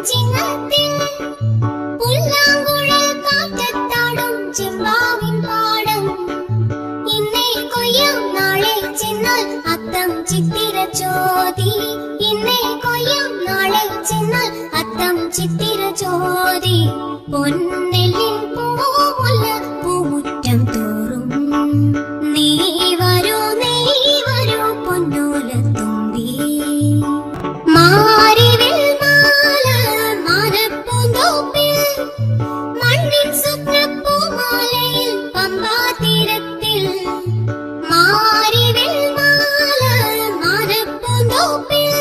ചിങ്ങത്തിൽ പുല്ലാങ്കുഴൽ കാറ്റത്താടും ചെമ്പാവിൻ പാടം. ഇന്നേ കൊയ്യാം നാളെ ചെന്നാൽ അത്തം ചിത്തിര ചോതി. ഇന്നേ കൊയ്യാം നാളെ ചെന്നാൽ അത്തം ചിത്തിര ചോതി. പൊന്നെല്ലിൻ പൂമുല്ല പൂമുറ്റം തോറും നീ വരൂ പൊന്നോലത്തുമ്പി. മാരിവിൽ മാല മാനപ്പൂന്തോപ്പിൽ മണ്ണിൻ സ്വപ്നപ്പൂമാലയിൽ പമ്പാതീരത്തിൽ. മാരിവിൽ മാല മാനപ്പൂന്തോപ്പിൽ